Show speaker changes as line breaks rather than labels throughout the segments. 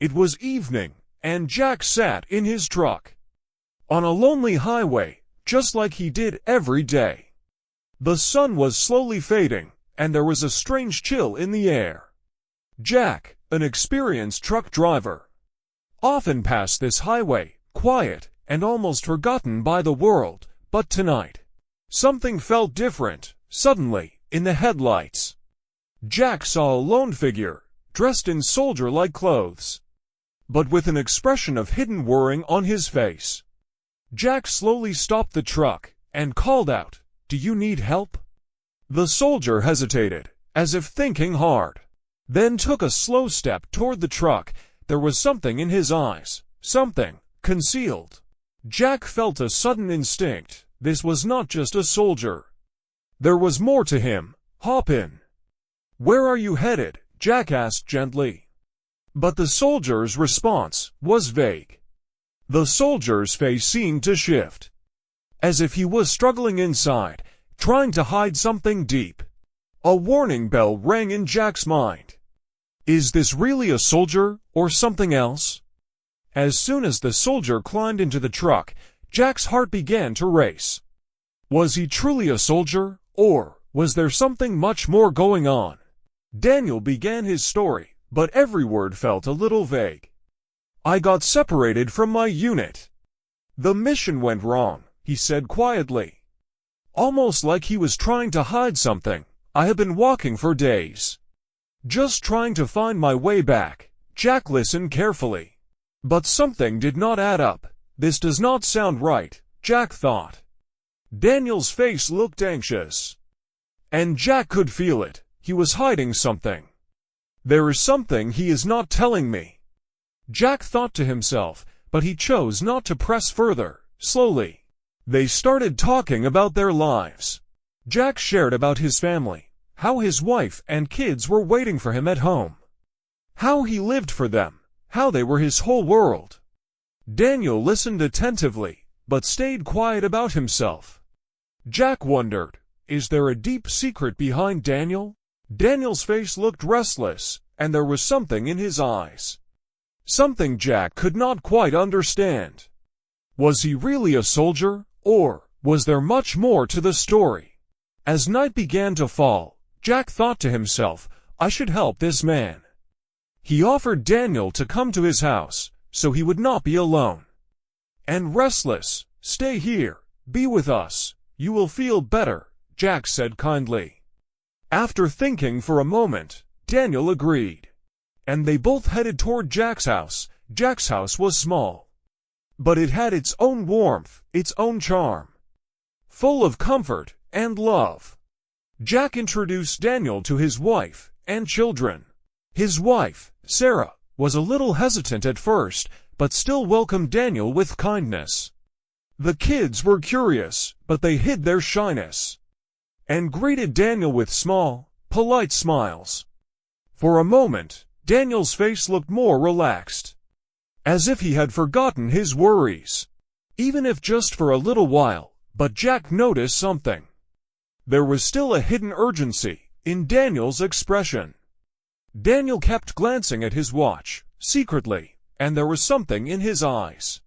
It was evening, and Jack sat in his truck on a lonely highway, just like he did every day. The sun was slowly fading, and there was a strange chill in the air. Jack, an experienced truck driver, often passed this highway, quiet and almost forgotten by the world, but tonight, something felt different. Suddenly, in the headlights, Jack saw a lone figure, dressed in soldier-like clothes, but with an expression of hidden worrying on his face. Jack slowly stopped the truck and called out, "Do you need help?" The soldier hesitated, as if thinking hard, then took a slow step toward the truck. There was something in his eyes, something concealed. Jack felt a sudden instinct. This was not just a soldier. There was more to him. "Hop in." "Where are you headed?" Jack asked gently. But the soldier's response was vague. The soldier's face seemed to shift, as if he was struggling inside, trying to hide something deep. A warning bell rang in Jack's mind. Is this really a soldier, or something else? As soon as the soldier climbed into the truck, Jack's heart began to race. Was he truly a soldier, or was there something much more going on? Daniel began his story, but every word felt a little vague. "I got separated from my unit. The mission went wrong," he said quietly, almost like he was trying to hide something. "I have been walking for days, just trying to find my way back." Jack listened carefully, but something did not add up. This does not sound right, Jack thought. Daniel's face looked anxious, and Jack could feel it. He was hiding something. There is something he is not telling me, Jack thought to himself, but he chose not to press further. Slowly, they started talking about their lives. Jack shared about his family, how his wife and kids were waiting for him at home, how he lived for them, how they were his whole world. Daniel listened attentively, but stayed quiet about himself. Jack wondered, is there a deep secret behind Daniel? Daniel's face looked restless, and there was something in his eyes. Something Jack could not quite understand. Was he really a soldier, or was there much more to the story? As night began to fall, Jack thought to himself, I should help this man. He offered Daniel to come to his house, so he would not be alone and restless. Stay here, be with us, you will feel better, Jack said kindly. After thinking for a moment, Daniel agreed, and they both headed toward Jack's house. Jack's house was small, but it had its own warmth, its own charm, full of comfort and love. Jack introduced Daniel to his wife and children. His wife, Sarah, was a little hesitant at first, but still welcomed Daniel with kindness. The kids were curious, but they hid their shyness and greeted Daniel with small, polite smiles. For a moment, Daniel's face looked more relaxed, as if he had forgotten his worries, even if just for a little while. But Jack noticed something. There was still a hidden urgency in Daniel's expression. Daniel kept glancing at his watch, secretly, and there was something in his eyes.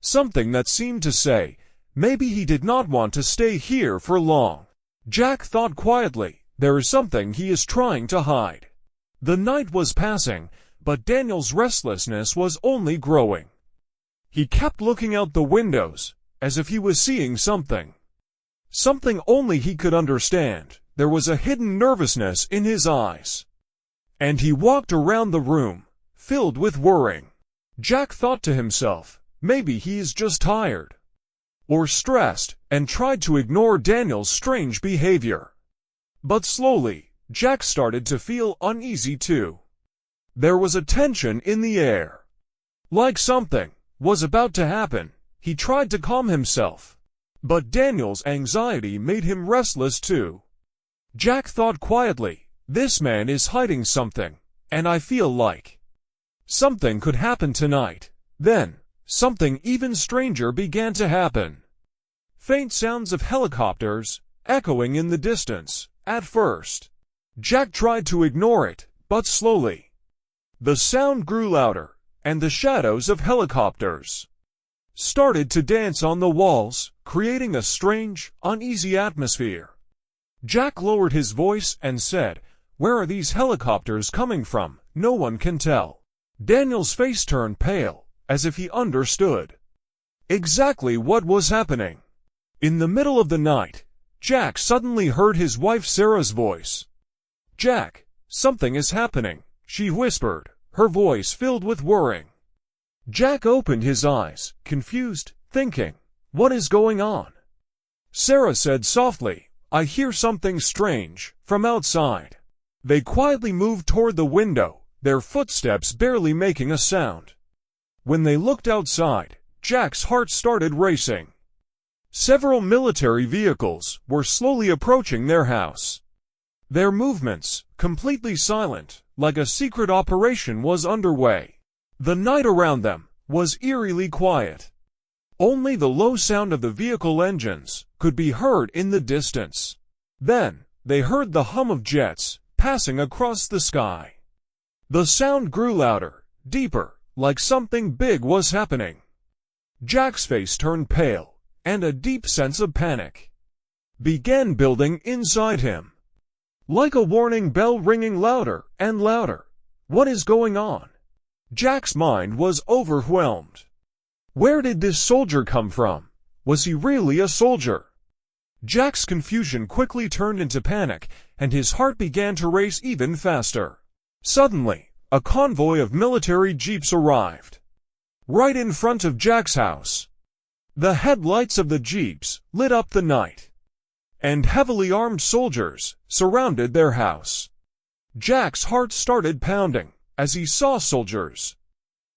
Something that seemed to say, maybe he did not want to stay here for long. Jack thought quietly, there is something he is trying to hide. The night was passing, but Daniel's restlessness was only growing. He kept looking out the windows, as if he was seeing something. Something only he could understand. There was a hidden nervousness in his eyes. And he walked around the room, filled with worrying. Jack thought to himself, maybe he is just tired or stressed, and tried to ignore Daniel's strange behavior. But slowly, Jack started to feel uneasy too. There was a tension in the air, like something was about to happen. He tried to calm himself, but Daniel's anxiety made him restless too. Jack thought quietly, this man is hiding something, and I feel like something could happen tonight. Then, something even stranger began to happen. Faint sounds of helicopters, echoing in the distance. At first, Jack tried to ignore it, but slowly, the sound grew louder. and the shadows of helicopters started to dance on the walls, creating a strange, uneasy atmosphere. Jack lowered his voice and said, "Where are these helicopters coming from? No one can tell." Daniel's face turned pale, as if he understood exactly what was happening. In the middle of the night, Jack suddenly heard his wife Sarah's voice. "Jack, something is happening," she whispered, her voice filled with worrying. Jack opened his eyes, confused, thinking, "What is going on?" Sarah said softly, "I hear something strange from outside." They quietly moved toward the window, their footsteps barely making a sound. When they looked outside, Jack's heart started racing. Several military vehicles were slowly approaching their house. Their movements, completely silent, like a secret operation was underway. The night around them was eerily quiet. Only the low sound of the vehicle engines could be heard in the distance. Then, they heard the hum of jets passing across the sky. The sound grew louder, deeper, like something big was happening. Jack's face turned pale, and a deep sense of panic began building inside him. Like a warning bell ringing louder and louder. What is going on? Jack's mind was overwhelmed. Where did this soldier come from? Was he really a soldier? Jack's confusion quickly turned into panic, and his heart began to race even faster. Suddenly, a convoy of military jeeps arrived right in front of Jack's house. The headlights of the jeeps lit up the night, and heavily armed soldiers surrounded their house. Jack's heart started pounding as he saw soldiers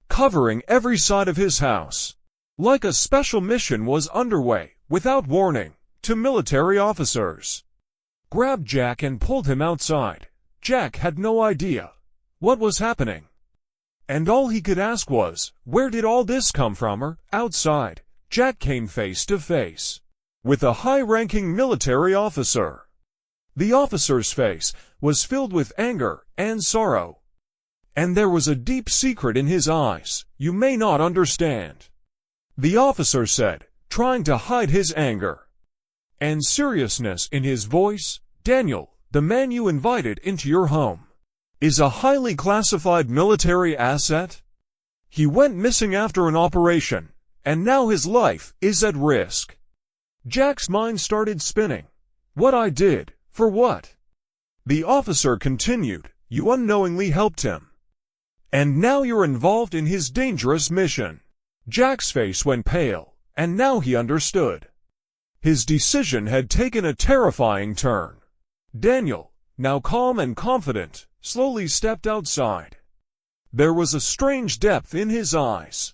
covering every side of his house. Like a special mission was underway, without warning, two military officers grabbed Jack and pulled him outside. Jack had no idea what was happening, and all he could ask was, where did all this come from? Outside, Jack came face to face with a high-ranking military officer. The officer's face was filled with anger and sorrow, and there was a deep secret in his eyes you may not understand. The officer said, trying to hide his anger and seriousness in his voice, "Daniel, the man you invited into your home is a highly classified military asset. He went missing after an operation, and now his life is at risk." Jack's mind started spinning. What I did, for what? The officer continued, "You unknowingly helped him, and now you're involved in his dangerous mission." Jack's face went pale, and now he understood. His decision had taken a terrifying turn. Daniel, now calm and confident, slowly stepped outside. There was a strange depth in his eyes.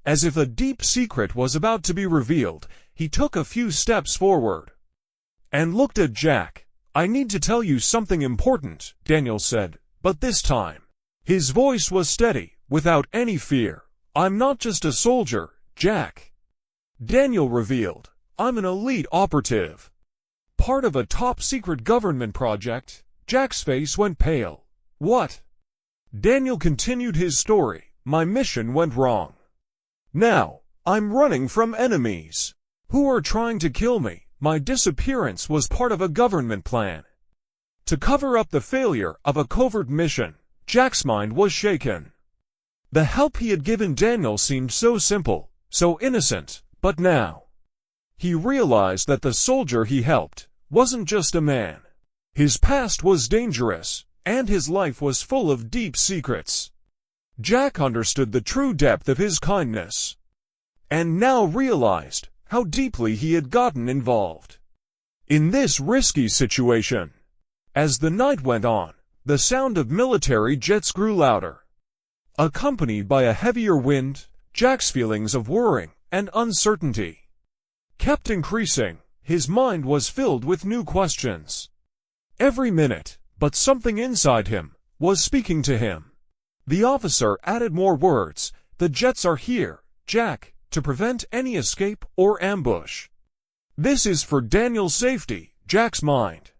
As if a deep secret was about to be revealed, he took a few steps forward and looked at Jack. "I need to tell you something important," Daniel said, but this time his voice was steady, without any fear. "I'm not just a soldier, Jack," Daniel revealed. "I'm an elite operative, part of a top-secret government project." Jack's face went pale. "What?" Daniel continued his story. "My mission went wrong. Now, I'm running from enemies who are trying to kill me. My disappearance was part of a government plan to cover up the failure of a covert mission." Jack's mind was shaken. The help he had given Daniel seemed so simple, so innocent, but now he realized that the soldier he helped wasn't just a man. His past was dangerous, and his life was full of deep secrets. Jack understood the true depth of his kindness, and now realized how deeply he had gotten involved in this risky situation. As the night went on, the sound of military jets grew louder, accompanied by a heavier wind. Jack's feelings of worrying and uncertainty kept increasing. His mind was filled with new questions every minute, but something inside him was speaking to him. The officer added more words. "The jets are here, Jack, to prevent any escape or ambush. This is for Daniel's safety." Jack's mind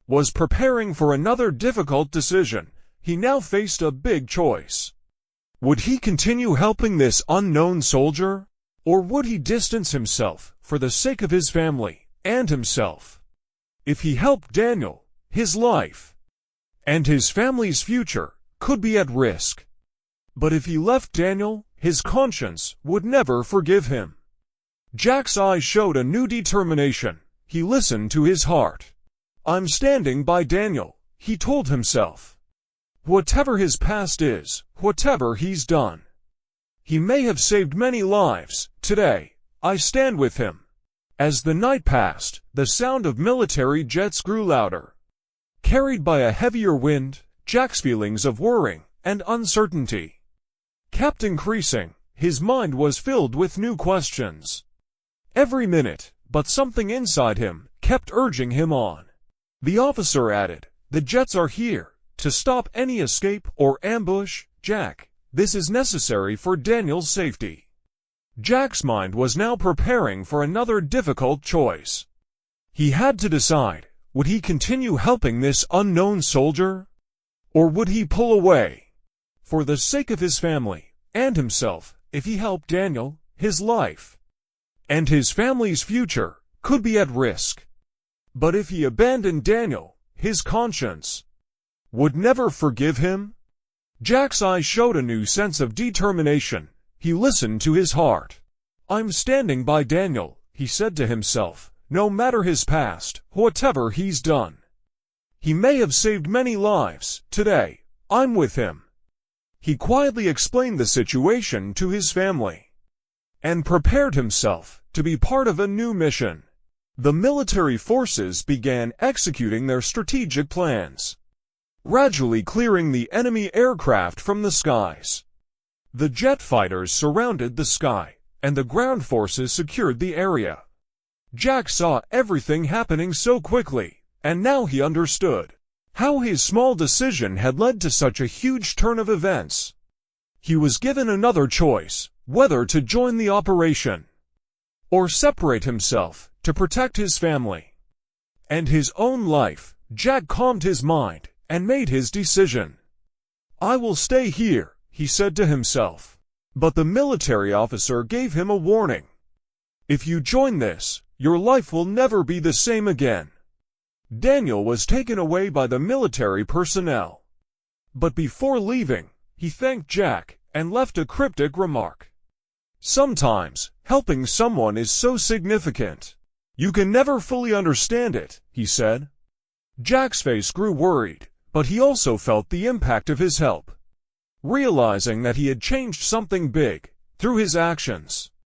was preparing for another difficult decision. He now faced a big choice. Would he continue helping this unknown soldier? Or would he distance himself for the sake of his family and himself? If he helped Daniel, his life and his family's future could be at risk. But if he left Daniel, his conscience would never forgive him. Jack's eyes showed a new determination. He listened to his heart. "I'm standing by Daniel," he told himself. Whatever his past is, whatever he's done, he may have saved many lives. Today, I stand with him. As the night passed, the sound of military jets grew louder. Carried by a heavier wind, Jack's feelings of worrying and uncertainty kept increasing. His mind was filled with new questions. Every minute, but something inside him kept urging him on. The officer added, "The jets are here to stop any escape or ambush, Jack. This is necessary for Daniel's safety." Jack's mind was now preparing for another difficult choice. He had to decide, would he continue helping this unknown soldier? Or would he pull away? For the sake of his family and himself, if he helped Daniel, his life and his family's future could be at risk. But if he abandoned Daniel, his conscience would never forgive him. Jack's eyes showed a new sense of determination. He listened to his heart. "I'm standing by Daniel," he said to himself, "no matter his past, whatever he's done. He may have saved many lives. Today, I'm with him." He quietly explained the situation to his family and prepared himself to be part of a new mission. The military forces began executing their strategic plans, gradually clearing the enemy aircraft from the skies. The jet fighters surrounded the sky, and the ground forces secured the area. Jack saw everything happening so quickly, and now he understood how his small decision had led to such a huge turn of events. He was given another choice, whether to join the operation or separate himself to protect his family and his own life. Jack calmed his mind and made his decision. "I will stay here," he said to himself. But the military officer gave him a warning. "If you join this, your life will never be the same again." Daniel was taken away by the military personnel. But before leaving, he thanked Jack and left a cryptic remark. "Sometimes, helping someone is so significant. You can never fully understand it," he said. Jack's face grew worried, but he also felt the impact of his help, realizing that he had changed something big through his actions.